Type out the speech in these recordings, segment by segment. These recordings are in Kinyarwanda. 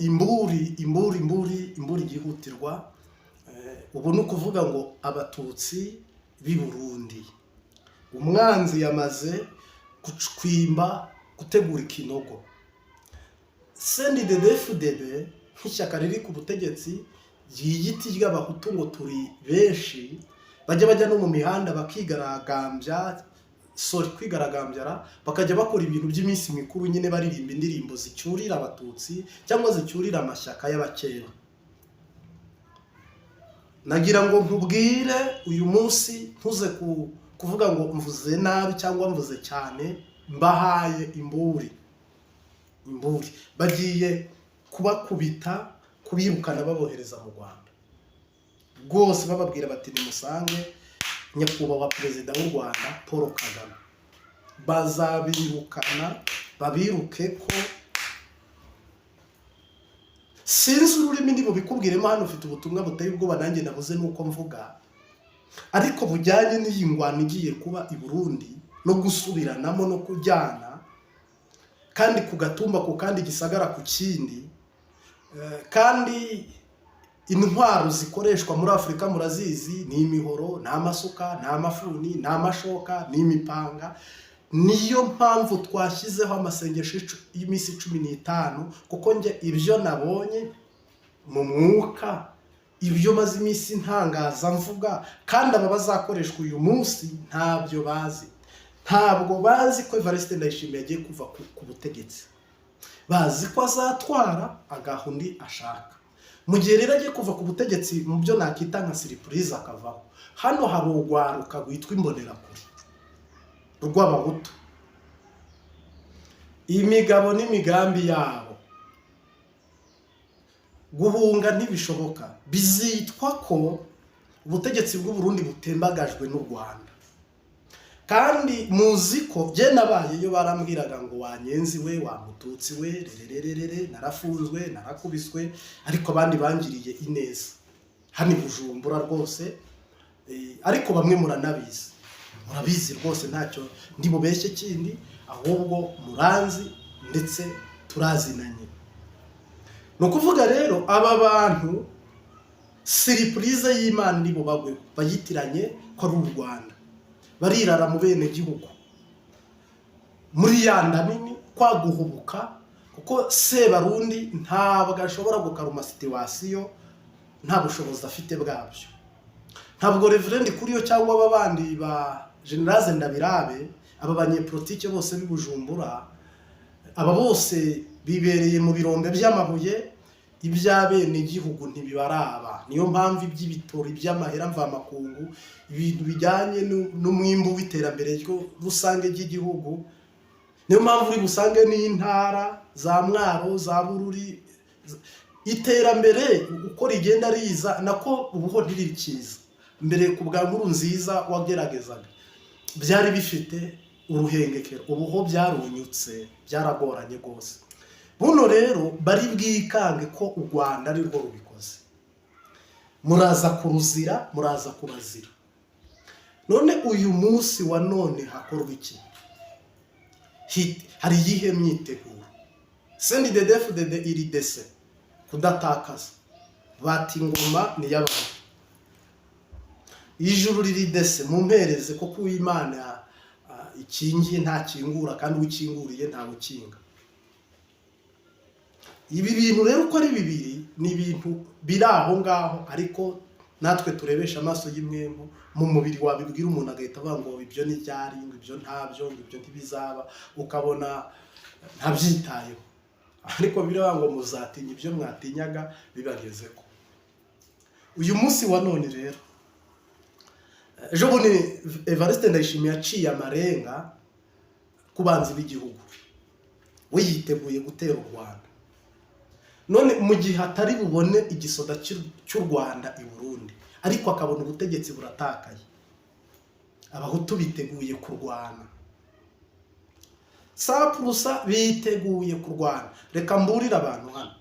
ngo imburi gihutirwa. Ubu ni ukuvuga ngo abatutsi b'i Burundi umwanzi yamaze kwimba gutegura ikinogo. CNDD-FDD nk'ishyaka riri ku butegetsi ry'igiti ry'abahutu ngo turi benshi, bajya no mu mihanda kwigaragambya bakajya bakora ibintu by'iminsi mikuru nyine baririmba indirimbo zicyurira abatutsi cyangwa zicyurira amashyaka y'abakera. Nagira ngo nkubwire uyu munsi ntuze kuvuga ngo mvuze nabi cyangwa mvuze cyane, mbahaye imburi bagiye kubakubita, kubirukana babohereza mu Rwanda rwose, bababwira bati nimusange nyakubahwa perezida w'u Rwanda Paul Kagame. Bazabirukana babiruke ko sinzi ururimi ndi bubikubwiremo hano, ufite ubutumwa buteye ubwoba nanjye nabuze nuko mvuga, ariko bujyanye n'iyi ngwano igiye kuba i Burundi no gusubiranamo no kujyana, kandi ku gatumba ku kandi gisagara ku kindi, kandi intwaro zikoreshwa muri Afurika murazizi, ni imihoro, ni amasuka, ni amafuni, ni amashoka, ni imipanga. Niyo mpamvu twashyizeho amasengesho y'iminsi 15, kuko nge ibyo nabonye mu mwuka, ibyo maze iminsi ntangaza mvuga, kandi aba bazakoreshwa uyu munsi ntabyo bazi. Ntabwo bazi ko Evariste Ndayishimiye agiye kuva ku butegetsi, bazi ko azatwara agaha undi ashaka. Mu gihe rero agiye kuva ku butegetsi, mu byo nakita nka surprise akavaho, hano hari urwaruka rwitwa imbonerakure rw'abahutu. Imigabo n'imigambi yabo guhunga ntibishoboka, bizitwa ko ubutegetsi bw'u Burundi butembagajwe n'u Rwanda. Kandi muzi ko je nabayeyo barambwiraga ngo wanyenzi we, wa mututsi we, rerererere, narafunzwe, narakubiswe, ariko abandi bangiriye ineza hano i Bujumbura rwose. Ariko bamwe murabizi rwose, ntacyo ndi bubeshye kindi, ahubwo muranzi ndetse turazinanye. No kuvuga rero aba bantu surprise y'Imana ndi bubagwe bayitiranye ko ari u Rwanda, barirara mu bene gihugu muri yanda nini kwaguhubuka, kuko Sebarundi ntabwo ashobora gukaruma situation, nta bushobozi afite bwabyo. Ntabwo Reverend Kuriyo cyangwa ababandi ba General Ndabirabe, aba banyepolitike bose b'i Bujumbura, aba bose bibereye mu birombe by'amabuye, iby'abene igihugu ntibibaraba. Niyo mpamvu iby'ibitori by'amahera mvamakungu, ibintu bijyanye n'umwimbu w'iterambere rusange ry'igihugu, niyo mpamvu uri busange n'intara za Mwaro, za Bururi, iterambere uko rigenda riza nako ubuho ntirikiza. Mbere ku bwa Nkurunziza wageragezaga byari bifite uruhengekero, ubuho byarunyutse, byaragoranye rwose. Buno rero bari bwikange ko u Rwanda ari rwo rubikoze, muraza kuruzira, muraza kubazira. None uyu munsi wa none hakorwa iki? Hari yihe myiteguro? CNDD-FDD iri dese kudatakaza, bati ngoma ni y'abantu. Ijuru riri dese mumpereze ko Imana ikingiye nta kingura, kandi ukinguriye nta ukinga. Ibi bintu rero uko ari bibiri ni ibintu biri aho ngaho, ariko natwe turebesha amaso y'imwembo mu mubiri wabibwira umuntu agahita avuga ngo ibyo ni byari, ngo ibyo ntabyo, ngo ibyo ntibizaba, ukabona ntabyitayeho. Ariko biravuga ngo muzatinya ibyo mwatinyaga bibagezeko. Uyu munsi wa none rero, ejo bundi Evariste Ndayishimiye yaciye amarenga ku banzi b'igihugu, we yiteguye gutera u Rwanda. None mu gihe atari bubone igisoda cy'u Rwanda i Burundi, ariko akabona ubutegetsi buratakaye, abahutu biteguye kurwana, saprusa biteguye kurwana. Reka mburira abantu hano,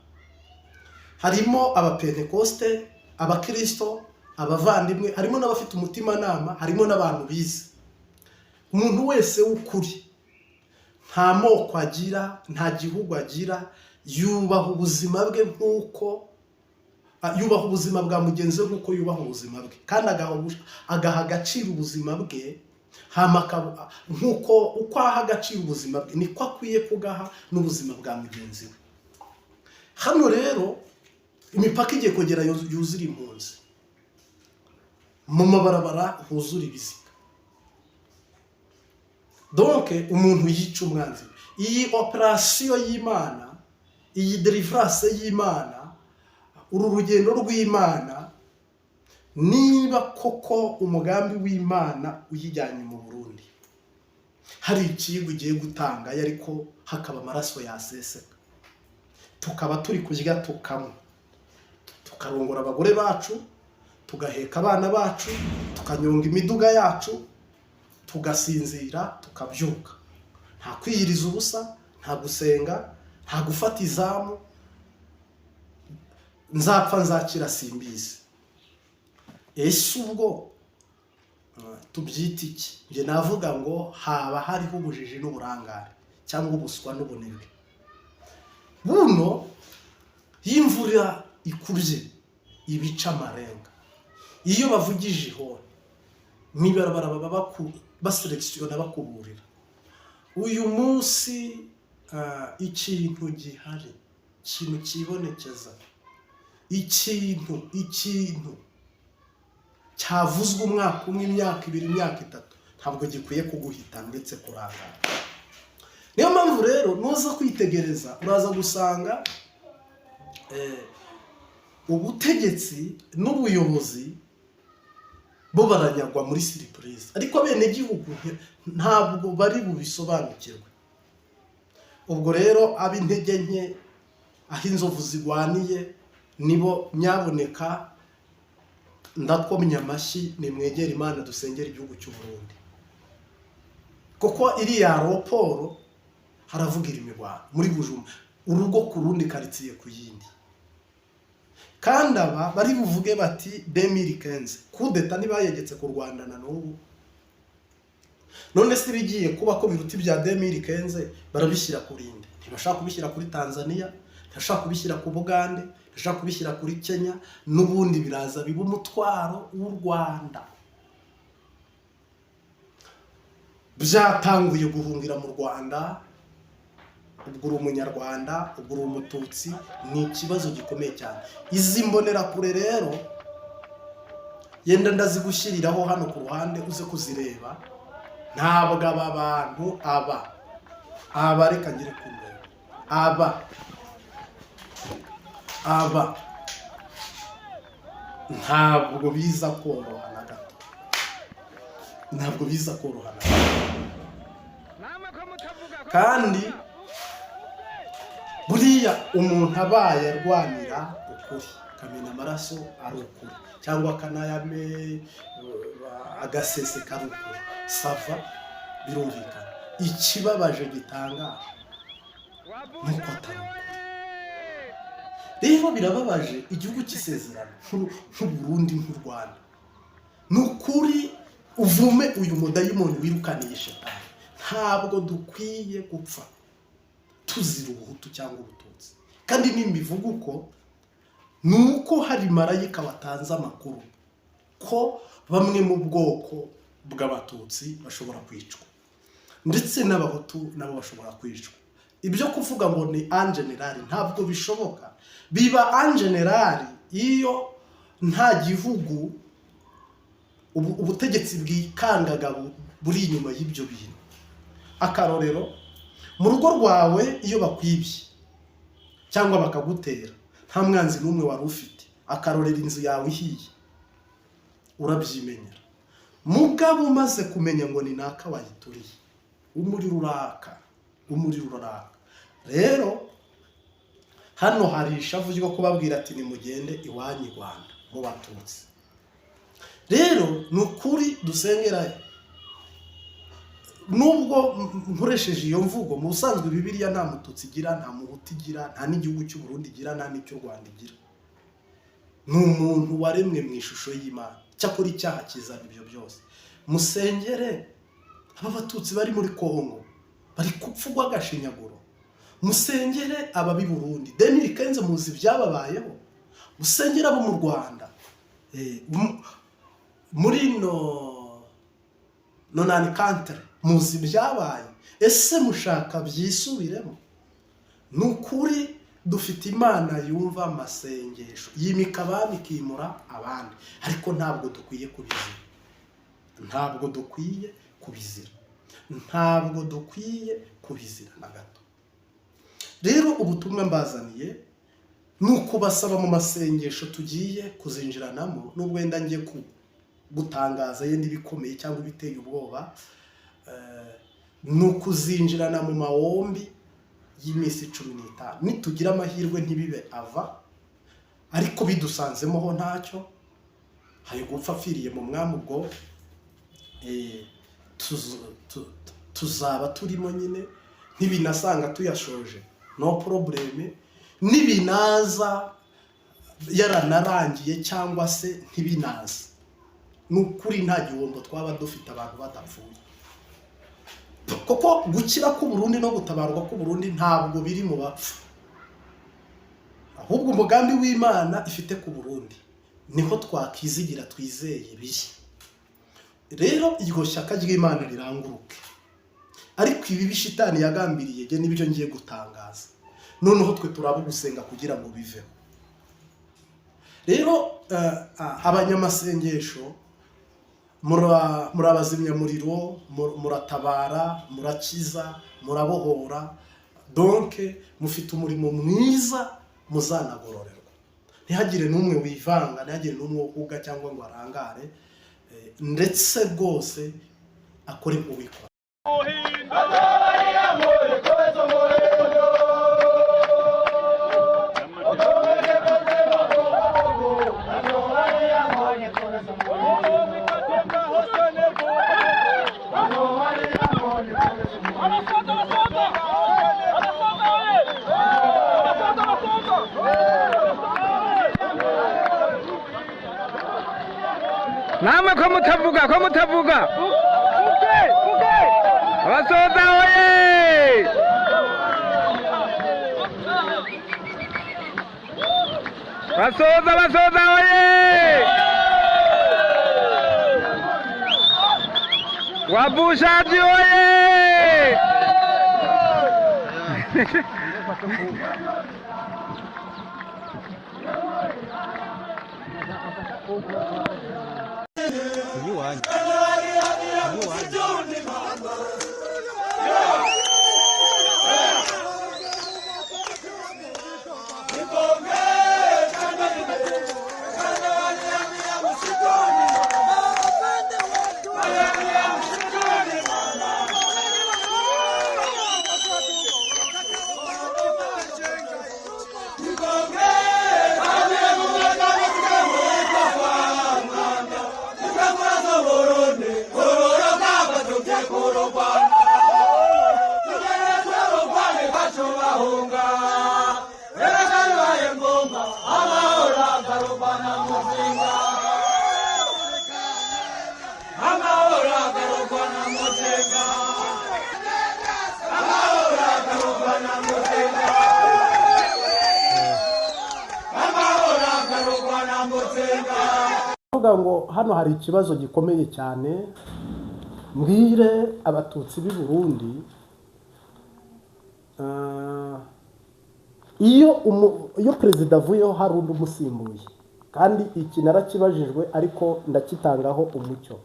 harimo abapentekoste, abakristo, abavandimwe, harimo n'abafite umutima nama, harimo n'abantu bize. Umuntu wese w'ukuri nta moko agira, nta gihugu agira, yubaha ubuzima bwe nk'uko yubaha ubuzima bwa mugenzi we nk'uko yubaha ubuzima bwe, kandi agaha agaciro ubuzima bwe, nk'uko uko aha agaciro ubuzima bwe niko akwiye kugaha n'ubuzima bwa mugenzi we. Hano rero imipaka igiye kugera yuzura impunzi, mu mabarabara huzura ibiziga, donc umuntu yica umwanzi. Iyi operation y'Imana, iyi deliverance y'Imana, uru rugendo rw'Imana, niba koko umugambi w'Imana uyijyanye mu Burundi, hari ikigo ugiye gutanga ariko hakaba amaraso yaseseka, tukaba turi kurya tukanywa, tukarongora abagore bacu, tugaheka abana bacu, tukanyonga imiduga yacu, tugasinzira, tukabyuka, nta kwiyiriza ubusa, nta gusenga, nta gufata izamu, nzapfa nzakira simbizi. Ese ubwo tubyita iki? Nge navuga ngo haba hariho ubujiji n'uburangare cyangwa ubuswa n'ubunebwe. Buno y'imvura ikubye ibica amarenga, iyo bavugije ihora mwibarabara baba baselekisiona bakuburira. Uyu munsi ikintu gihari, ikintu kibonekeza, ikintu cyavuzwe umwaka umwe, imyaka ibiri, imyaka itatu, ntabwo gikwiye kuguhita ndetse kurangara. Niyo mpamvu rero nuza kwitegereza uraza gusanga ubutegetsi n'ubuyobozi bo baranyagwa muri surprise, ariko bene gihugu ntabwo bari bubisobanukirwe. Ubwo rero ab'intege nke, aho inzovu zigwaniye, nibo nyaboneka ndakomye amashyi, nimwegera Imana dusengera igihugu cy'u Burundi, kuko iriya raporo haravugira imibano muri Bujumbura, urugo ku rundi, karitsiye ku yindi. Kandi aba bari buvuge bati 2015 kudeta ntibayegetse ku Rwanda na n'ubu, none se bigiye kuba ko biruti bya 2015 barabishyira ku rindi. Ntibashaka kubishyira kuri Tanzania, ntibashaka kubishyira ku Bugande, ntibashaka kubishyira kuri Kenya, n'ubundi biraza biba umutwaro w'u Rwanda. Byatanguye guhungira mu Rwanda, ubwo uri umunyarwanda, ubwo uri umututsi, ni ikibazo gikomeye cyane. Izi mbonerakure rero yenda ndazigushyiriraho hano ku ruhande uze kuzireba, ntabwo aba bantu aba reka ngire kumwe, aba ntabwo biza koroha na gato, ntabwo biza koroha na gato. Kandi buriya umuntu abaye arwanira ukuri, kamena amaraso ari ukuri, cyangwa agaseseka ari ukuri, sava, birumvikana. Ikibabaje gitanga nuko atari ukuri. Rero birababaje igihugu cy'isezerano nk'u Burundi, nk'u Rwanda, nukuri uvume uyu mudayimoni wirukaniye shetani. Ntabwo dukwiye gupfa tuzira ubuhutu cyangwa ubututsi. Kandi nimbivuga uko nuko hari marayika watanze amakuru ko bamwe mu bwoko bw'abatutsi bashobora kwicwa, ndetse n'abahutu nabo bashobora kwicwa. Ibyo kuvuga ngo ni en general ntabwo bishoboka. Biba en general iyo nta gihugu ubutegetsi bwikangaga buri inyuma y'ibyo bintu. Akarorero, mu rugo rwawe iyo bakwibye cyangwa bakagutera, nta mwanzi n'umwe wari ufite. Akarorero, inzu yawe ihiye, urabyimenyera. Mugabo umaze kumenya ngo ni naka wayituriye, umuriro uraka. Rero hano hari ishavu ryo kubabwira ati nimugende iwanyu i Rwanda mu batutsi. Rero nukuri dusengera, nubwo nkoresheje iyo mvugo, mu busanzwe Bibiliya nta mututsi igira, nta muhutu igira, nta n'igihugu cy'u Burundi igira, nta n'icyo Rwanda igira. Ni umuntu waremwe mu ishusho y'Imana. Cyakora icyaha kizana ibyo byose. Musengere aba batutsi bari muri Kongo, bari kupfugwa agashinyaguro. musengere ababi Burundi 2015 muzi byababayeho, musengere abo mu Rwanda muri nonani country muzi byabaye. Ese mushaka byisubiremo? Nukuri dufite Imana yumva amasengesho, yimika abami ikimura abandi, ariko ntabwo dukwiye kubizira, ntabwo dukwiye kubizira, ntabwo dukwiye kubizira na gato. Rero ubutumwa mbazaniye nuko basaba mu masengesho tugiye kuzinjiranamo, nubwo wenda ngiye gutangaza yenda ibikomeye cyangwa ibiteye ubwoba, nuko uzinjirana mu mawombi y'imisi 15. Nitugira amahirwe ntibibe ava, ariko bidusanzemo ho ntacyo, hayo gupfa afiriye mu mwami ubwo tuzaba turimo nyine, ntibinasanga tuyashoje no problem, nibinaza yaranarangiye cyangwa se ntibinaza, nukuri nta gihombo twaba dufite abantu badapfuye. Koko gukira ku Burundi no gutabarwa ku Burundi ntabwo biri mu bapfu, ahubwo umugambi w'Imana ifite ku Burundi niho twakizigira twizeye bishya. Rero iryo shyaka ry'Imana riranguruke, ariko ibi bishitani yagambiriye je nibyo ngiye gutangaza, noneho twe turaba gusenga kugira ngo biveho. Rero abanyamasengesho murabazimya muriro, muratabara, murakiza, murabohora, donc mufite umurimo mwiza muzanagororerwa. Ntihagire n'umwe wivanga, ntihagire n'umwe uvuga cyangwa ngo arangare, ndetse rwose akore ubikora. Namwe ko mutavuga abasoza oye, basoza oye, wabushaji oye. Ngo hano hari ikibazo gikomeye cyane, mbwire abatutsi b'i Burundi, iyo perezida avuyeho hari undi umusimbuye, kandi iki narakibajijwe ariko ndakitangaho umucyo.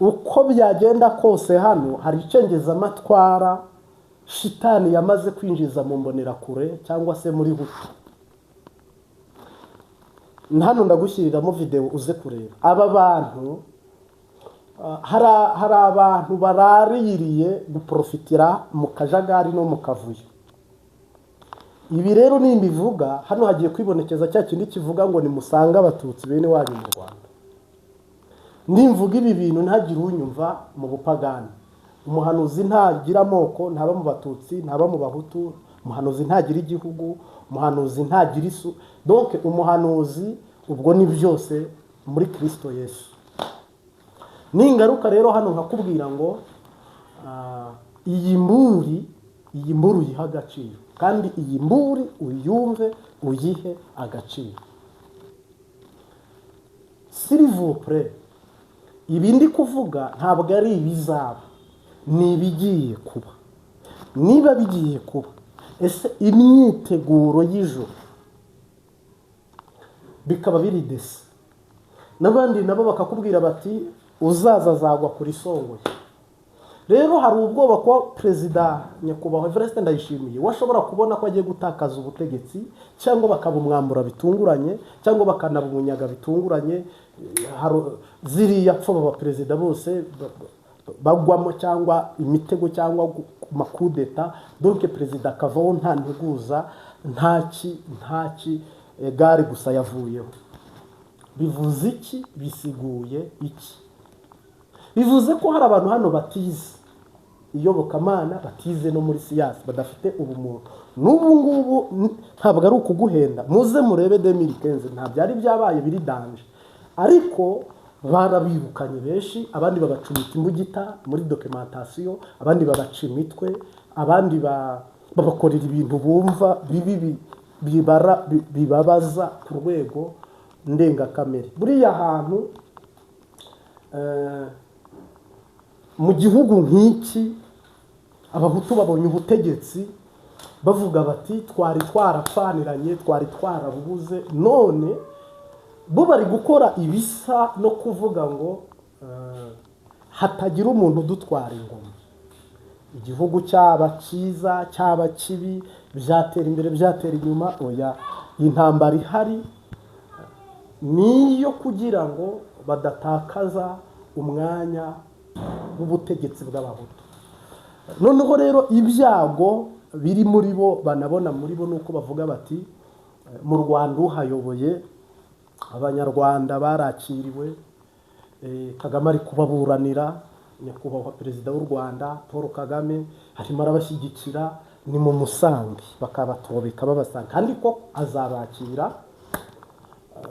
Uko byagenda kose hano hari icengezamatwara shitani yamaze kwinjiza mu mbonerakure cyangwa se muri hutu. Hano ndagushyiriramo video uze kureba. Aba bantu hari abantu baraririye guprofitira mu kajagari no mu kavuyo. Ibi rero nimbivuga hano hagiye kwibonekeza cya kindi kivuga ngo nimusanga abatutsi bene wanyu mu Rwanda. Nimvuga ibi bintu ntagire unyumva mu bupagani. Umuhanuzi ntagira amoko, ntaba mu batutsi, ntaba mu bahutu, umuhanuzi ntagira igihugu, umuhanuzi ntagira isu. Donc umuhanuzi ubwo ni byose muri Kristo Yesu. Ningaruka rero hano nkakubwira ngo iyi mburi iyi mburi uyihe agaciro, kandi iyi mburi uyumve uyihe agaciro. S'il ibi ndi kuvuga ntabwo ari ibizaba, ni ibigiye kuba. Niba bigiye kuba, ese imyiteguro y'ijoro bikaba biri desi, n'abandi nabo bakakubwira bati uzaza azagwa kuri songoye. Rero hari ubwoba ko perezida nyakubahwa Evariste Ndayishimiye washobora kubona ko agiye gutakaza ubutegetsi, cyangwa bakabumwambura bitunguranye, cyangwa bakanabumunyaga bitunguranye. Ziriya pfa aba perezida bose bagwamo, cyangwa imitego, cyangwa makudeta, donc perezida akavaho nta nteguza, ntaki gare gusa yavuyeho. Bivuze iki? Bisiguye iki? Bivuze ko hari abantu hano batize iyobokamana, batize no muri siyansi, badafite ubumuntu. N'ubu ngubu ntabwo ari ukuguhenda, muze murebe 2015 nta byari byabaye biri danje, ariko barabirukanye benshi, abandi babacumita imbugita muri documentation, abandi babaca imitwe, abandi babakorera ibintu bumva bibabaza ku rwego ndengakamere. Buriya hantu mu gihugu nk'iki abahutu babonye ubutegetsi bavuga bati twari twarapfaniranye, twari twarabubuze, none bo bari gukora ibisa no kuvuga ngo hatagira umuntu udutwara ingoma. Igihugu cyaba cyiza cyaba kibi, byatera imbere byatera inyuma, oya, intambara ihari niyo kugira ngo badatakaza umwanya w'ubutegetsi bw'abahutu. Noneho rero ibyago biri muri bo, banabona muri bo, nuko bavuga bati mu Rwanda uhayoboye, abanyarwanda barakiriwe, Kagame ari kubaburanira, nyakubahwa perezida w'u Rwanda Paul Kagame arimo arabashyigikira, ni mu musange bakabatobeka babasanga, kandi ko azabakira,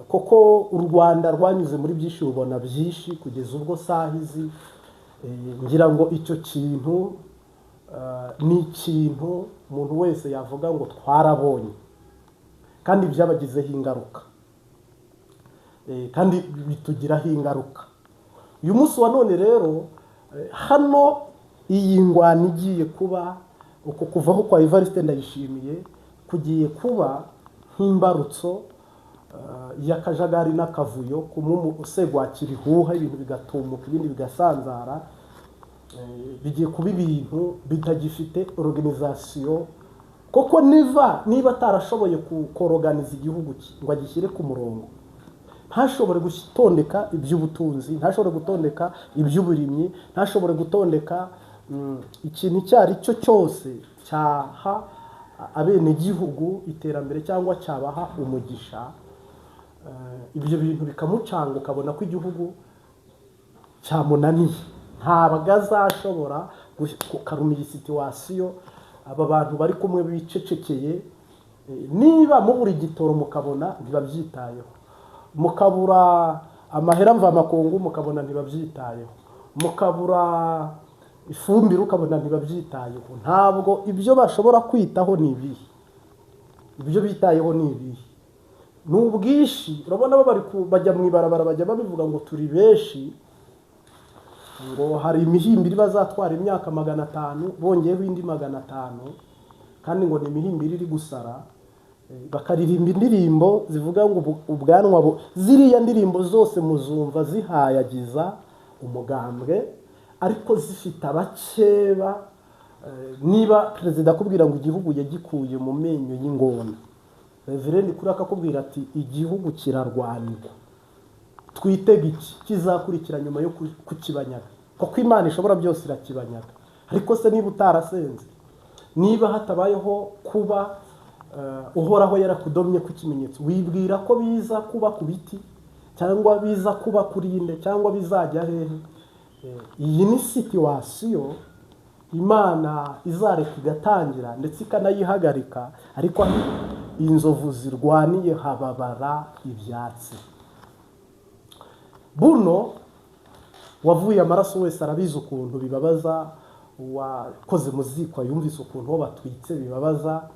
koko u Rwanda rwanyuze muri byinshi, rubona byinshi kugeza ubwo sahizi. Ngira ngo icyo kintu ni ikintu umuntu wese yavuga ngo twarabonye, kandi byabagizeho ingaruka, kandi bitugiraho ingaruka. Uyu munsi wa none rero, hano iyi ngwani igiye kuba, uko kuvaho kwa Evariste Ndayishimiye kugiye kuba nk'imbarutso y'akajagari n'akavuyo, kumugwakira ihuha, ibintu bigatumuka, ibindi bigasanzara. Bigiye kuba ibintu bitagifite organisation, koko niba atarashoboye koroganiza igihugu ngo agishyire ku murongo, ntashobore gutondeka iby'ubutunzi, ntashobore gutondeka iby'uburimyi, ntashobore gutondeka ikintu icyo ari cyo cyose cyaha abenegihugu iterambere cyangwa cyabaha umugisha. Ibyo bintu bikamucanga, ukabona ko igihugu cyamunaniye, ntabwo azashobora kukaruma iyi situwasiyo. Aba bantu bari kumwe bicecekeye, niba mubura igitoro mukabona ntibabyitayeho, mukabura amahera mvamakungu mukabona ntibabyitayeho, mukabura ifumbire ukabona ntibabyitayeho. Ntabwo ibyo bashobora kwitaho ni ibihe, ibyo bitayeho ni ibihe? Ni ubwishi. Urabona bajya mu ibarabara, bajya babivuga ngo turi benshi, ngo hari imihimbiri bazatwara imyaka 500, bongeyeho indi 500, kandi ngo ni imihimbiri iri gusara. Bakaririmba indirimbo zivuga ngo ubwanwa, ziriya ndirimbo zose muzumva zihayagiza umugambwe, ariko zifite abakeba. Niba perezida akubwira ngo igihugu yagikuye mu menyo y'ingona, Reverend kuri akakubwira ati igihugu kirarwanirwa, twitega iki kizakurikira nyuma yo kukibanyaga, kuko Imana ishobora byose irakibanyaga. Ariko se niba utarasenze, niba hatabayeho kuba uhoraho yarakudomye ku kimenyetso, wibwira ko biza kuba ku biti, cyangwa biza kuba kuri inde, cyangwa bizajya hehe? Iyi ni situwasiyo Imana izareka igatangira ndetse ikanayihagarika, ariko aho inzovu zirwaniye hababara ibyatsi. Buno wavuye amaraso wese arabizi ukuntu bibabaza uwakoze mu ziko yumvise ukuntu ho batwitse bibabaza,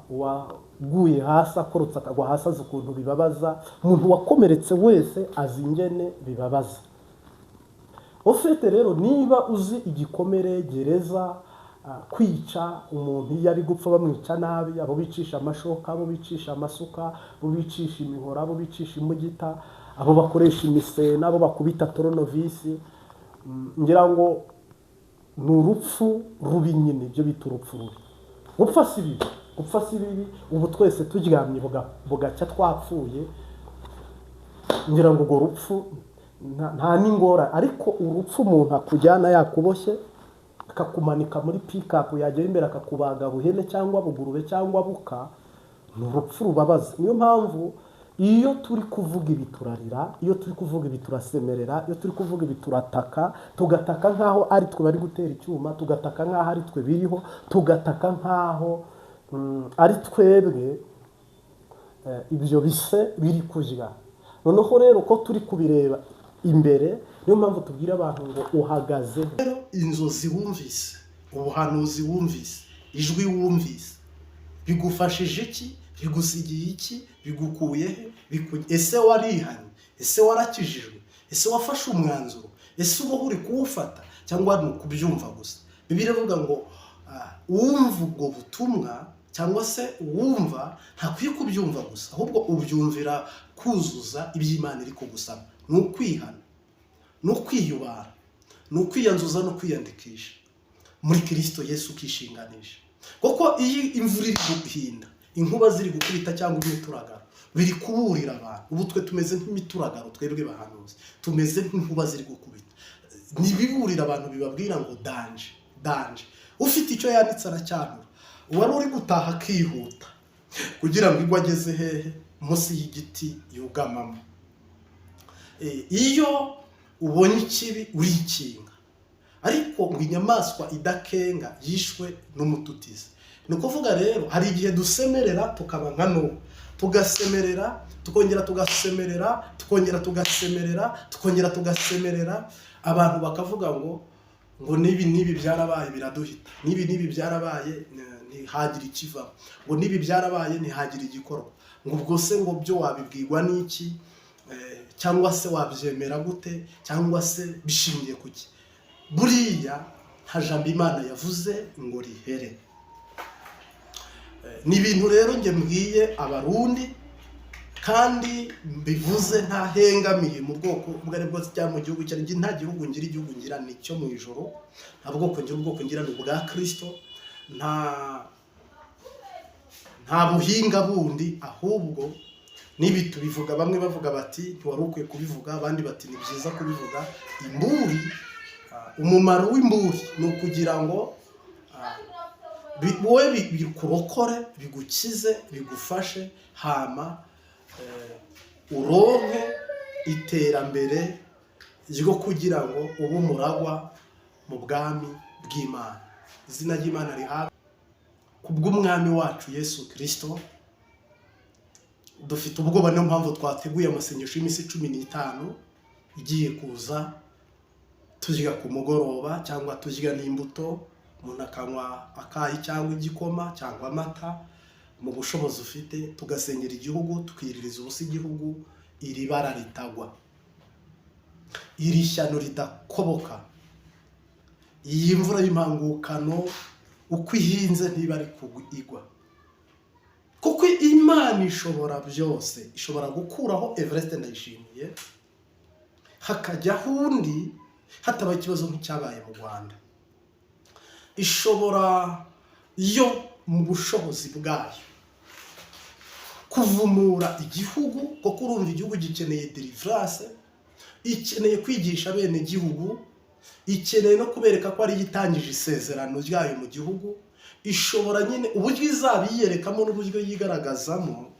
uwaguye hasi akorotse akagwa hasi azi ukuntu bibabaza, umuntu wakomeretse wese azi ingene bibabaza. Ofete rero niba uzi igikomere, gereza, kwica umuntu iyo ari gupfa bamwica nabi, abo bicisha amashoka, abo bicisha amasuka, abo bicisha imihora, abo bicisha imbugita, abo bakoresha imisena, abo bakubita toronovisi, ngira ngo ni urupfu rubi nyine, ibyo bita urupfu rubi. Gupfa si bibi, gupfa si bibi, ubu twese turyamye bugaca twapfuye, ngira ngo urwo rupfu nta n'ingora, ariko urupfu umuntu akujyana yakuboshye akakumanika muri pikapu, yagera imbere akakubaga buhene cyangwa bugurube cyangwa buka, ni urupfu rubabaza. Niyo mpamvu iyo turi kuvuga ibi turarira, iyo turi kuvuga ibi turasemerera, iyo turi kuvuga ibi turataka, tugataka nk'aho ari twe bari gutera icyuma, tugataka nk'aho ari twe biriho, tugataka nk'aho ari twebwe ibyo bise biri kujya. Noneho rero ko turi kubireba imbere, niyo mpamvu tubwira abantu ngo uhagaze. Rero inzozi wumvise, ubuhanuzi wumvise, ijwi wumvise, bigufashije iki? Bigusigiye iki? Bigukuye he? Ese warihanye? Ese warakijijwe? Ese wafashe umwanzuro? Ese uba uri kuwufata cyangwa ni ukubyumva gusa? Bibiliya ivuga ngo uwumva ubwo butumwa cyangwa se uwumva ntakwiye kubyumva gusa, ahubwo ubyumvira kuzuza iby'Imana iri kugusaba. Ni ukwihana, ni ukwiyubara, ni ukwiyanzuza no kwiyandikisha muri Kristo Yesu, ukishinganisha. Kuko iyo imvura iri guhinda, inkuba ziri gukubita cyangwa imituragaro, biri kuburira abantu. Ubu twe tumeze nk'imituragaro, twebwe bahanuzi tumeze nk'inkuba ziri gukubita, nibiburira abantu, bibabwira ngo danje, danje. Ufite icyo yanditse aracyanura, uwari uri gutaha akihuta kugira ngo igwa ageze hehe? Munsi y'igiti yugamamo. Iyo ubonye ikibi urikinga, ariko ngo inyamaswa idakenga yishwe n'umututizi. Ni ukuvuga rero hari igihe dusemerera tukaba nka Nowa, tugasemerera tukongera tugasemerera, tukongera tugasemerera, tukongera tugasemerera, abantu bakavuga ngo nibi byarabaye biraduhita, nibi byarabaye ntihagire ikiva, ngo nibi byarabaye ntihagire igikorwa. Ngo ubwo se ngo byo wabibwirwa n'iki? Cyangwa se wabyemera gute? Cyangwa se bishingiye kuki? Buriya nta jambo Imana yavuze ngo rihere. Ni ibintu rero nge mbwiye Abarundi, kandi mbivuze ntahengamiye mu bwoko ubwo ari bwose cyangwa mu gihugu cyanjye. Nta gihugu ngira, igihugu ngira ni cyo mu ijoro. Nta bwoko ngira, ubwoko ngira ni ubwa Kristo. Nta buhinga bundi, ahubwo nibi tubivuga, bamwe bavuga bati ntiwari ukwiye kubivuga, abandi bati ni byiza kubivuga. Imburi, umumaro w'imburi ni ukugira ngo wowe bikurokore, bigukize, bigufashe, hama uronke iterambere ryo kugira ngo ube umuragwa mu bwami bw'Imana. Izina ry'Imana rihabwe. Kubw'umwami wacu Yesu Kristo dufite ubwoba, niyo mpamvu twateguye amasengesho y'iminsi 15 igiye kuza. Tujya ku mugoroba cyangwa tujya n'imbuto, umuntu akanywa akayi cyangwa igikoma cyangwa amata mu bushobozi ufite, tugasengera igihugu, tukiririza ubusa igihugu, iri bara ritagwa, iri shyano ridakoboka, iyi mvura y'impangukano uko ihinze ntiba ari kugwa. Kuko Imana ishobora byose, ishobora gukuraho Everest Ndayishimiye hakajyaho undi hataba ikibazo nk'icyabaye mu Rwanda. Ishobora yo mu bushobozi bwayo kuvumura igihugu, kuko urumva igihugu gikeneye deliverance, ikeneye kwigisha bene gihugu, ikeneye no kubereka ko ari yitangije isezerano ryayo mu gihugu. Ishobora nyine uburyo izabiyerekamo n'uburyo yigaragazamo,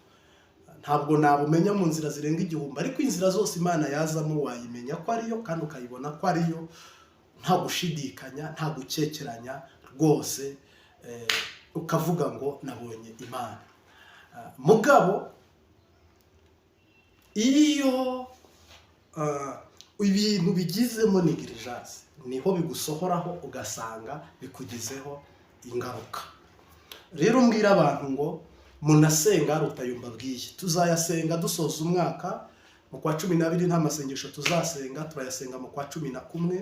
ntabwo nabumenya mu nzira zirenga igihumbi, ariko inzira zose Imana yazamo wayimenya ko ariyo, kandi ukayibona ko ariyo, nta gushidikanya, nta gukekeranya rwose, ukavuga ngo nabonye Imana. Mugabo iyo ibintu bigizemo negligence, niho bigusohoraho ugasanga bikugizeho ingaruka. Rero mbwira abantu ngo munasenga rutayumba bwiye, tuzayasenga dusoza umwaka mu kwa 12 nta masengesho tuzasenga, turayasenga mu kwa 11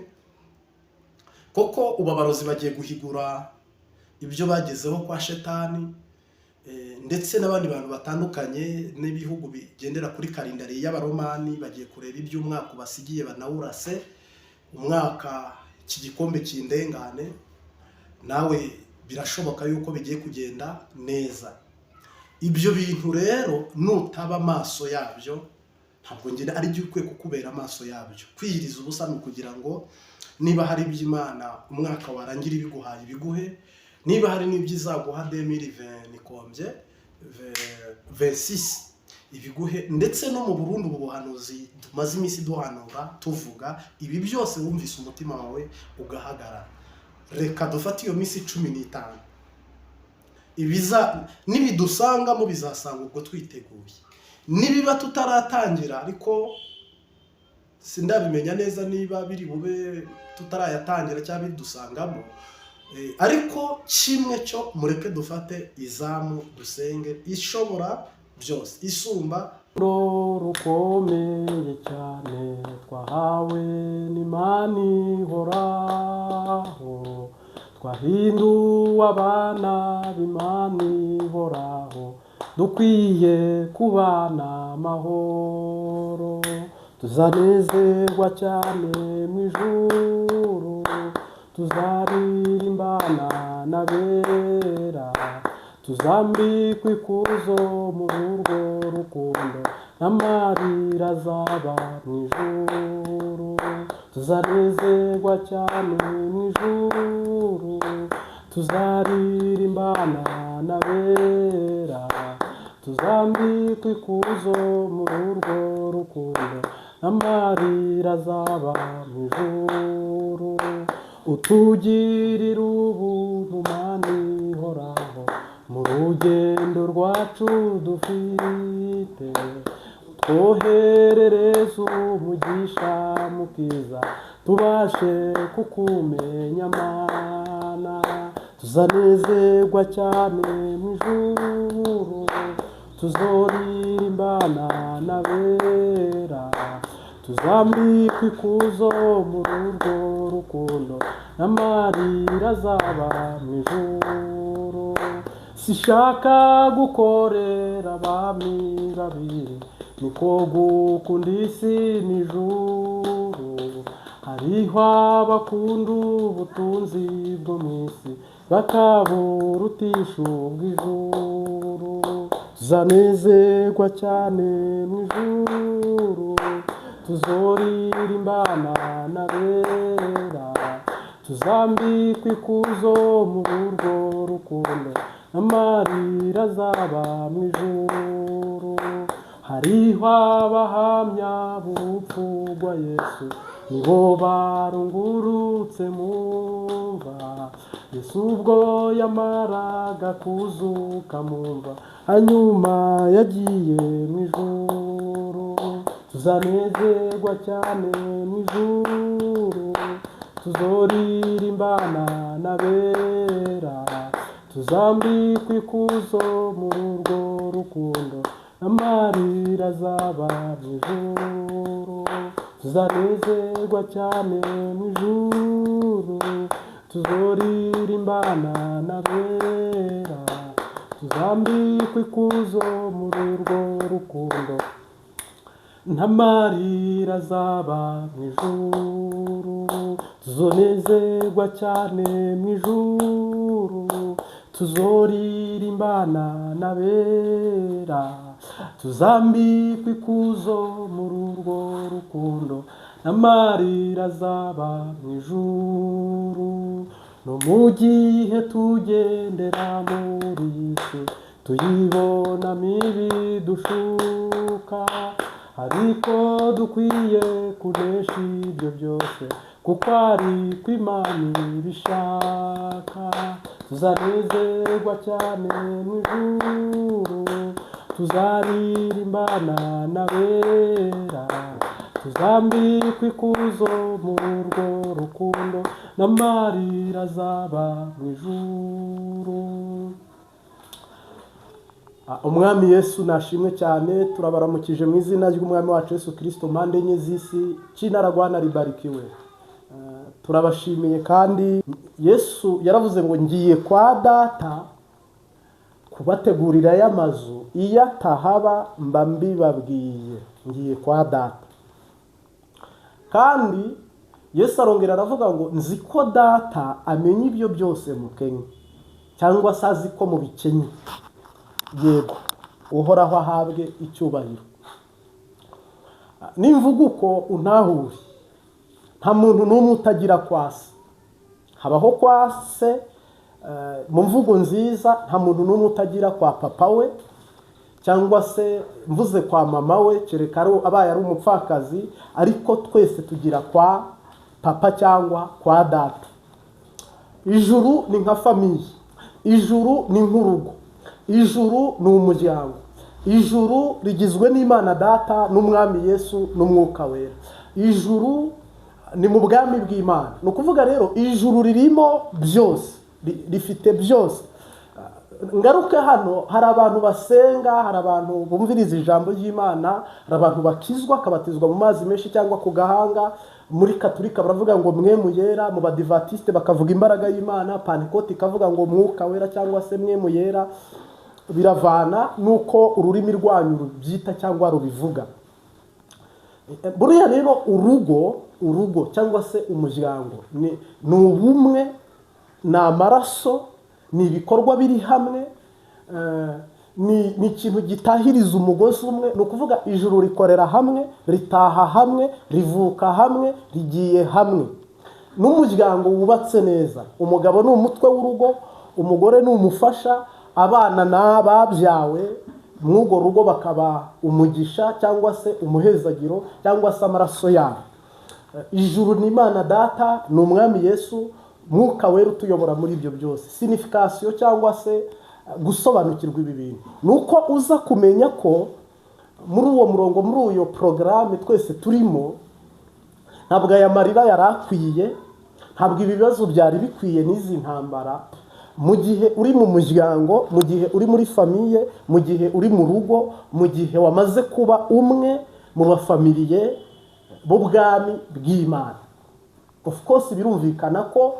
koko ubabarozi bagiye guhigura ibyo bagezeho kwa shetani, ndetse n'abandi bantu batandukanye n'ibihugu bigendera kuri kalendari y'abaromani bagiye kureba iby'umwaka basigiye banawurase umwaka iki gikombe cy'indengane. Nawe birashoboka yuko bigiye kugenda neza. Ibyo bintu rero nutaba amaso yabyo, ntabwo ngira ari byo ukwiye kukubera amaso yabyo. Kwiyiriza ubusa ni kugira ngo niba hari iby'Imana umwaka warangira ibiguhaye biguhe, niba hari n'ibyizaguha 2020 nikombye 26 ibiguhe, ndetse no mu Burundi ubu buhanuzi tumaze iminsi duhanura tuvuga ibi byose wumvise umutima wawe ugahagarara. Reka dufate iyo minsi 15 nibidusangamo bizasanga ubwo twiteguye. Nibiba tutaratangira ariko sindabimenya neza niba biri bube tutarayatangira cyangwa bidusangamo, ariko kimwe cyo mureke dufate izamu dusenge ishobora byose, isumba rukomeye cyane twahawe n'Imana ihoraho, twahinduwe abana b'Imana ihoraho, dukwiye kubana amahoro, tuzanezerwa cyane mu ijuru, tuzaririmbana n'abera, tuzambikwa ikuzo muri urwo rukundo, n'amarira azaba mu ijuru, tuzanezerwa cyane mu ijuru, tuzaririmbana n'abera, tuzambikwa ikuzo muri urwo rukundo, n'amarira azaba mu ijuru. Utugirira ubuntu Mana ihoraho mu rugendo rwacu dufite, twoherereze umugisha mukiza, tubashe kukumenya Mana, tuzanezerwa cyane mu ijuru, tuzoririmbana n'abera, tuzambikwa ikuzo muri urwo rukundo, n'amarira azaba mu ijuru. Sishaka gukorera abami babiri, niko gukunda isi n'ijuru. Hariho abakunda ubutunzi bwo mu isi, bakaburutisha ubw'ijuru. Tuzanezerwa cyane mu ijuru, tuzoririmbana n'abera, tuzambikwa ikuzo muri urwo rukundo, n'amarira azaba mu ijuru. Hariho abahamya b'urupfu rwa Yesu, nibo barungurutse mu mva, Yesu ubwo yamaraga kuzuka mu mva, hanyuma yagiye mu ijuru. Tuzanezerwa cyane mu ijuru, tuzoririmbana n'abera, tuzambikwa ikuzo muri urwo rukundo, n'amarira azaba mu ijuru. Tuzanezerwa cyane mu ijuru, tuzoririmbana n'abera, tuzambikwa ikuzo muri urwo rukundo, n'amarira azaba mu ijuru. Tuzonezerwa cyane mu ijuru, tuzoririmbana n'abera, tuzambikwa ikuzo muri urwo rukundo, n'amarira azaba mu ijuru. No mu gihe tugendera muri iyi si, tuyibonamo ibidushuka, ariko dukwiye kunesha ibyo byose, kuko ari ko Imana ibishaka. Tuzanezerwa cyane mu ijuru, tuzaririmbana n'abera, tuzambikwa ikuzo mu rwo rukundo n'amarira azaba mu ijuru. Umwami Yesu nashimwe cyane. Turabaramukije mu izina ry'umwami wacu Yesu Kristo mpande enye z'isi, Rwanda ribarikiwe. Turabashimiye kandi Yesu yaravuze ngo ngiye kwa data kubategurira y'amazu, iyo atahaba mba mbibabwiye, ngiye kwa data. Kandi Yesu arongera aravuga ngo nzi ko data amenya ibyo byose mukenye, cyangwa se azi ko mubikenye. Yego, uhoraho ahabwe icyubahiro. Nimvuga uko untahuri, nta muntu n'umwe utagira kwase. Habaho kwase mu mvugo nziza, nta muntu n'umwe utagira kwa papa we, cyangwa se mvuze kwa mama we kereka abaye ari umupfakazi, ariko twese tugira kwa papa cyangwa kwa data. Ijuru ni nka famiye, ijuru ni nk'urugo, ijuru ni umuryango. Ijuru rigizwe n'Imana Data n'Umwami Yesu n'Umwuka Wera. Ijuru ni mu bwami bw'Imana. Ni ukuvuga rero ijuru ririmo byose, rifite byose. Ngaruke hano, hari abantu basenga, hari abantu bumviriza ijambo ry'Imana, hari abantu bakizwa akabatizwa mu mazi menshi cyangwa ku gahanga. Muri Katolika baravuga ngo mwe muyera, mu Badivatiste bakavuga imbaraga y'Imana, Pantekote ikavuga ngo Mwuka Wera cyangwa se mwe muyera. Biravana nuko ururimi rwanyu rubyita cyangwa rubivuga. Buriya rero urugo cyangwa se umuryango ni ubumwe, ni amaraso, ni ibikorwa biri hamwe, ni ikintu gitahiriza umugozi umwe. Ni ukuvuga ijuru rikorera hamwe, ritaha hamwe, rivuka hamwe, rigiye hamwe. N'umuryango wubatse neza, umugabo ni umutwe w'urugo, umugore ni umufasha, abana n'ababyawe mw'urwo rugo bakaba umugisha cyangwa se umuhezagiro cyangwa se amaraso yabo. Ijuru ni Imana Data, ni Umwami Yesu, Mwuka Wera utuyobora muri ibyo byose. Signification cyangwa se gusobanukirwa ibi bintu nuko uza kumenya ko muri uwo murongo, muri uyo programme twese turimo, ntabwo aya marira yarakwiye, ntabwo ibibazo byari bikwiye n'izi ntambara. Mu gihe uri mu muryango, mu gihe uri muri famiye, mu gihe uri mu rugo, mu gihe wamaze kuba umwe mu bafamiliye b'ubwami bw'Imana. Of course birumvikana ko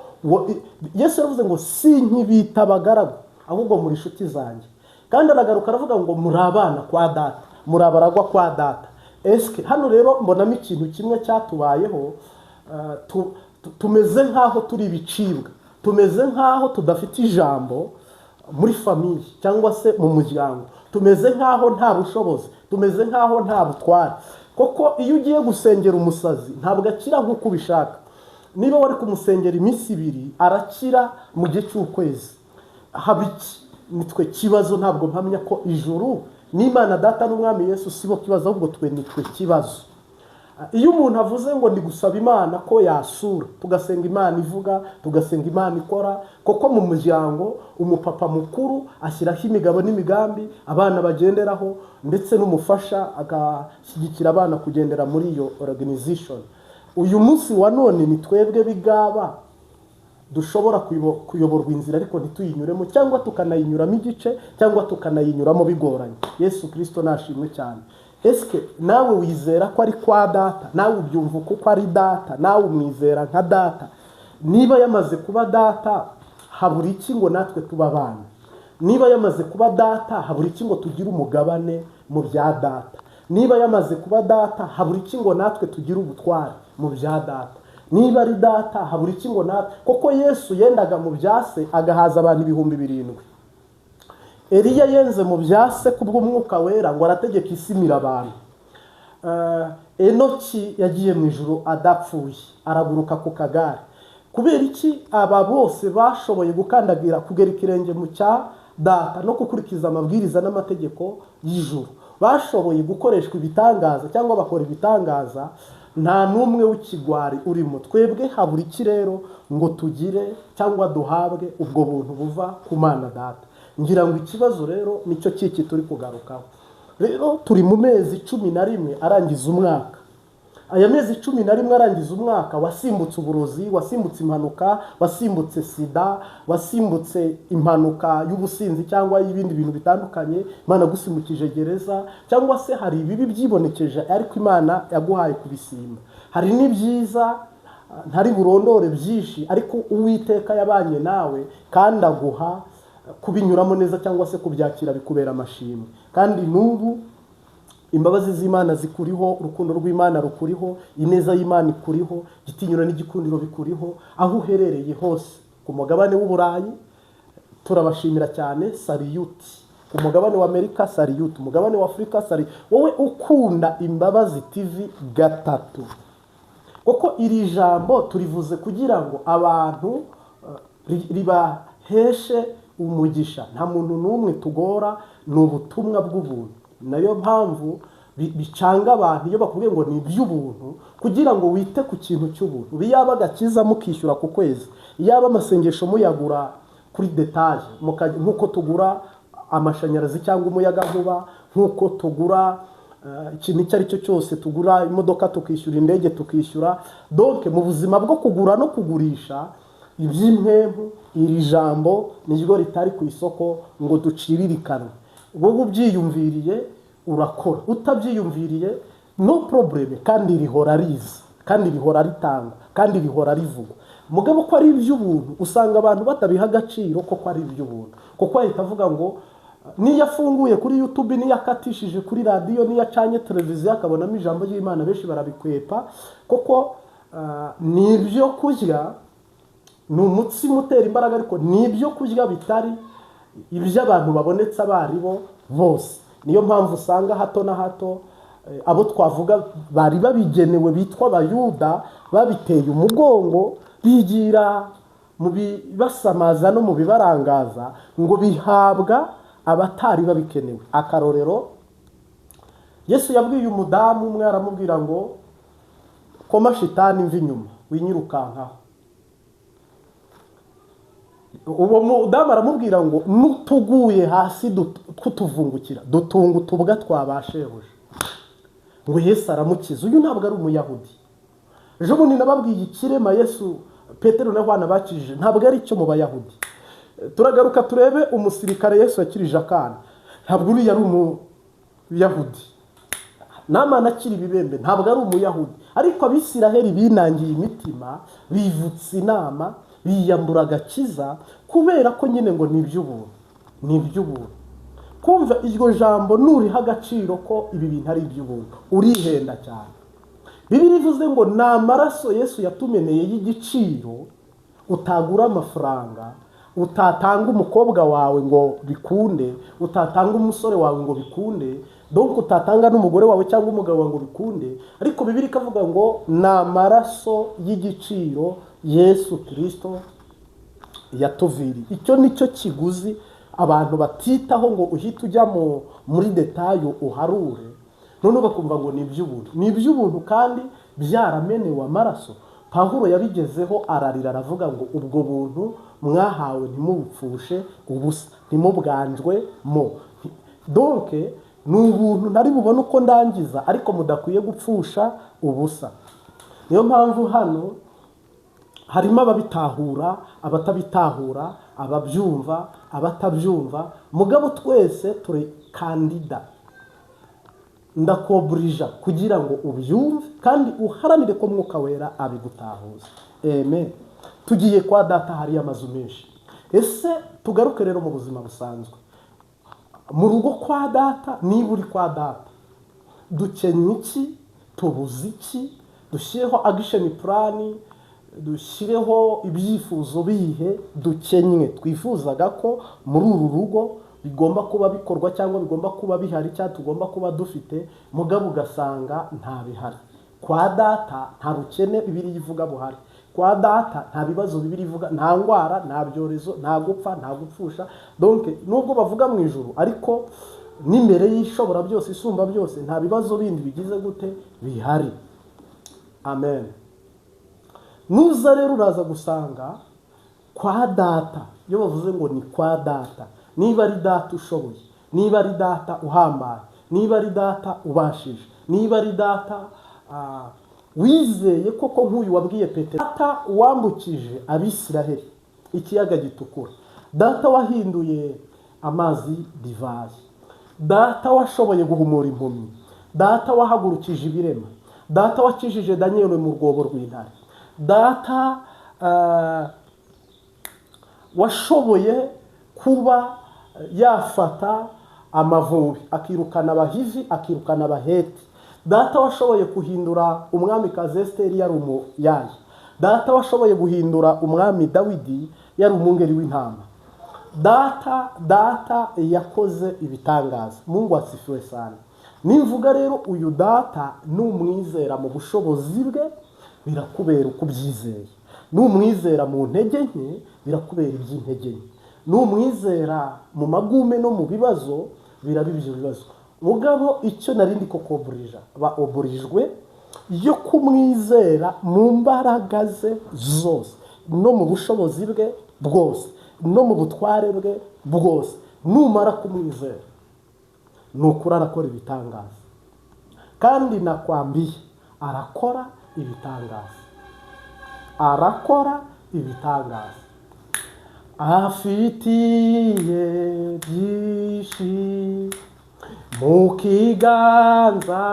Yesu yavuze ngo sinkibita abagaragu, ahubwo muri inshuti zanjye. Kandi aragaruka aravuga ngo muri abana kwa data, muri abaragwa kwa data. Eske hano rero mbonamo ikintu kimwe cyatubayeho, tumeze nk'aho turi ibicibwa, tumeze nk'aho tudafite ijambo muri famiye cyangwa se mu muryango, tumeze nk'aho nta bushobozi, tumeze nk'aho nta butware. Koko iyo ugiye gusengera umusazi ntabwo akira nk'uko ubishaka. Niba wari kumusengera iminsi 2 arakira mu gihe cy'ukwezi. Habiki nitwe kibazo. Ntabwo mpamya ko ijuru n'Imana Data n'Umwami Yesu sibo kibazo, ahubwo nitwe kibazo. Iyo umuntu avuze ngo ndi gusaba Imana ko yasura, tugasenga Imana ivuga, tugasenga Imana ikora, koko mu muryango umupapa mukuru ashyiraho imigabo n'imigambi abana bagenderaho, ndetse n'umufasha agashyigikira abana kugendera muri iyo organization. Uyu munsi wa none ni twebwe bigaba dushobora kuyoborwa inzira ariko ntituyinyuremo, cyangwa tukanayinyuramo igice, cyangwa tukanayinyuramo bigoranye. Yesu Kristo nashimwe cyane. Eske nawe wizera ko ari kwa data? Nawe ubyumva ko ari data? Nawe umwizera nka data? Niba yamaze kuba data, habura iki ngo natwe tuba abana? Niba yamaze kuba data, habura iki ngo tugire umugabane mu bya data? Niba yamaze kuba data, habura iki ngo natwe tugire ubutware mu bya data? Niba ari data, habura iki ngo natwe? Koko Yesu yendaga mu byase agahaza abantu 7,000. Eliya yenze mu byase kubw'Umwuka Wera ngo arategeka isimira abantu. Enoki yagiye mu ijuru adapfuye, araguruka ku kagare. Kubera iki aba bose bashoboye gukandagira kugera ikirenge mu cya data no gukurikiza amabwiriza n'amategeko y'ijuru? Bashoboye gukoreshwa ibitangaza cyangwa bakora ibitangaza, nta n'umwe w'ikigwari urimo. Twebwe habura iki rero ngo tugire cyangwa duhabwe ubwo buntu buva ku Mana Data? Ngira ngo ikibazo rero nicyo kiki turi kugarukaho. Rero turi mu mezi 11 arangiza umwaka. aya mezi 11 arangiza umwaka wasimbutse uburozi, wasimbutse impanuka, wasimbutse sida, wasimbutse impanuka y'ubusinzi cyangwa y'ibindi bintu bitandukanye, Imana gusimbukije gereza, cyangwa se hari ibibi byibonekeje ariko Imana yaguhaye kubisimba. Hari n'ibyiza ntari burondore byinshi ariko Uwiteka yabanye nawe kandi aguha kubinyuramo neza cyangwa se kubyakira bikubera amashimwe. Kandi n'ubu imbabazi z'Imana zikuriho, urukundo rw'Imana rukuriho, ineza y'Imana ikuriho, gitinyura n'igikundiro bikuriho aho uherereye hose. Ku mugabane w'Uburayi turabashimira cyane, saliyuti. Ku mugabane wa Amerika saliyuti, umugabane wa Afrika saliyuti. Wowe ukunda Imbabazi TV gatatu, kuko iri jambo turivuze kugira ngo abantu ribaheshe umugisha. Nta muntu n'umwe tugora, ni ubutumwa bw'ubuntu. Nayo mpamvu bicanga abantu iyo bakubwiye ngo ni iby'ubuntu, kugira ngo wite ku kintu cy'ubuntu. Biyaba agakiza mukishyura ku kwezi, yaba amasengesho muyagura kuri detaje, nk'uko tugura amashanyarazi cyangwa umuyaga nkuba, nk'uko tugura ikintu icyo ari cyo cyose, tugura imodoka tukishyura, indege tukishyura. Donc mu buzima bwo kugura no kugurisha iby'impemvu, iri jambo niryo ritari ku isoko ngo duciririkane. Wowe ubyiyumviriye urakora, utabyiyumviriye no problem, kandi rihora riza, kandi rihora ritangwa, kandi rihora rivugwa. Mugabo ko ari iby'ubuntu usanga abantu batabiha agaciro koko ari iby'ubuntu, kuko ahita avuga ngo niyo afunguye kuri YouTube, niyo akatishije kuri radio, niyo acanye televiziyo akabonamo ijambo ry'Imana, benshi barabikwepa. Koko ni ibyo kurya, ni umutsima utera imbaraga, ariko ni ibyo kurya bitari iby'abantu babonetse abari bo bose. Niyo mpamvu usanga hato na hato abo twavuga bari babigenewe bitwa Abayuda babiteye umugongo, bigira mu bibasamaza no mu bibarangaza ngo bihabwa abatari babikenewe. Akarorero, Yesu yabwiye umudamu umwe, aramubwira ngo koma shitani mva inyuma winyirukankaho. Uwo mudamu aramubwira ngo nutuguye hasi kutuvungukira dutunga utubwa twabashehuje. Ngo Yesu aramukiza. Uyu ntabwo ari Umuyahudi. Ejo bundi nababwiye ikirema Yesu Petero na Yohana bakijije ntabwo ari cyo mu Bayahudi. Turagaruka turebe umusirikare Yesu yakirije akana, ntabwo uri yari Umuyahudi. Namana akiri ibibembe ntabwo ari Umuyahudi. Ariko Abisiraheli binangiye imitima, bivutse inama, biyambura agakiza kubera ko nyine ngo ni iby'ubuntu, ni iby'ubuntu. Kumva iryo jambo nuriha agaciro ko ibi bintu ari iby'ubuntu, urihenda cyane. Bibiliya ivuze ngo ni amaraso Yesu yatumeneye y'igiciro, utagura amafaranga, utatanga umukobwa wawe ngo bikunde, utatanga umusore wawe ngo bikunde, donc utatanga n'umugore wawe cyangwa umugabo wawe ngo bikunde. Ariko Bibiliya ikavuga ngo ni amaraso y'igiciro Yesu Kristo yatuviriye. Icyo nicyo kiguzi abantu batitaho ngo uhite ujya muri detayo uharure, none bakumva ngo ni iby'ubuntu. Ni iby'ubuntu kandi byaramenewe amaraso. Pawulo yabigezeho ararira, aravuga ngo ubwo buntu mwahawe ntimubupfushe ubusa, ntimubwanjwe mo. Donc ni ubuntu ntari bubone uko ndangiza, ariko mudakwiye gupfusha ubusa. Niyo mpamvu hano harimo ababitahura, abatabitahura, ababyumva, abatabyumva. Mugabo twese turi kandida, ndakobrija kugira ngo ubyumve kandi uharanire ko Mwuka Wera abigutahuza. Amen. Tugiye kwa data hari amazu menshi. Ese tugaruke rero mu buzima busanzwe. Mu rugo kwa data, niba uri kwa data, dukenye iki? Tubuze iki? Dushyireho action plan, dushyireho ibyifuzo bihe dukenywe twifuzaga ko muri uru rugo bigomba kuba bikorwa cyangwa bigomba kuba bihari cyangwa tugomba kuba dufite. Mugabo ugasanga nta bihari. Kwa data nta rukene Bibiliya ivuga buhari. Kwa data nta bibazo Bibiliya ivuga, nta ndwara, nta byorezo, nta gupfa, nta gupfusha. Donc nubwo bavuga mu ijuru, ariko n'imbere y'ishobora byose, isumba byose, nta bibazo bindi bigize gute bihari. Amen. Nuza rero uraza gusanga kwa data, iyo bavuze ngo ni kwa data, niba ari data ushoboye, niba ari data uhambaye, niba ari data ubashije, niba ari data wizeye koko nk'uyu wabwiye Petero, data wambukije abisiraheli ikiyaga gitukura, data wahinduye amazi divayi, data washoboye guhumura impumyi, data wahagurukije ibirema, data wakijije Daniyeli mu rwobo rw'intare, data washoboye kuba yafata Amavubi akirukana Abahivi akirukana Abaheti, data washoboye guhindura umwamikazi Esiteri yari umuyaya, data washoboye guhindura umwami Dawidi yari umwungeri w'intama. Data yakoze ibitangaza. Mungu asifiwe sana. Nimvuga rero uyu data numwizera mu bushobozi bwe birakubera uko byizeye, numwizera mu ntege nke birakubera iby'intege nke, numwizera mu magume no mu bibazo biraba ibyo bibazo. Mugabo icyo narindi koko oburijwe yo kumwizera mu mbaraga ze zose no mu bushobozi bwe bwose no mu butware bwe bwose. Numara kumwizera nukuri arakora ibitangaza, kandi nakwambiye arakora ibitangaza, arakora ibitangaza. Afitiye byinshi mu kiganza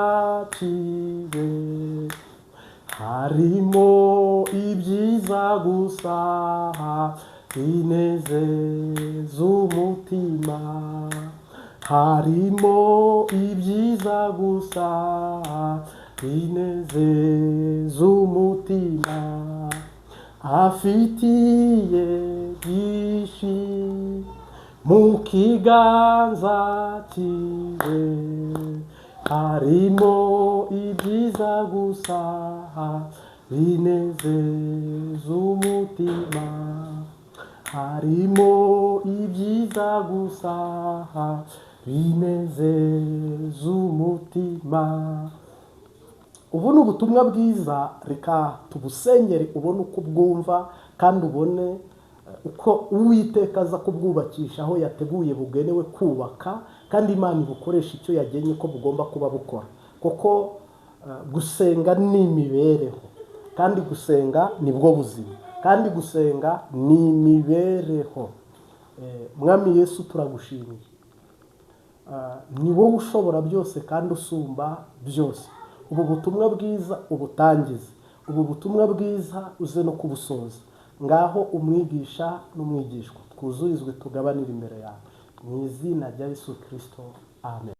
cyiwe, harimo ibyiza gusa binezeza umutima, harimo ibyiza gusa binezeza umutima. Afitiye byinshi mu kiganza cyiwe, harimo ibyiza gusa binezeza umutima, harimo ibyiza gusa binezeza umutima. Ubu ni ubutumwa bwiza, reka tubusengere ubone uko bwumva kandi ubone uko Uwiteka aza kubwubakisha aho yateguye bugenewe kubaka, kandi Imana ibukoresha icyo yagennye ko bugomba kuba bukora. Kuko gusenga ni imibereho, kandi gusenga nibwo buzima, kandi gusenga ni imibereho. Mwami Yesu turagushimiye, ni wowe ushobora byose kandi usumba byose. Ubu butumwa bwiza ubutangize, ubu butumwa bwiza uze no kubusoza. Ngaho umwigisha n'umwigishwa twuzurizwe tugabanira imbere yawe, mu izina rya Yesu Kristo, amen.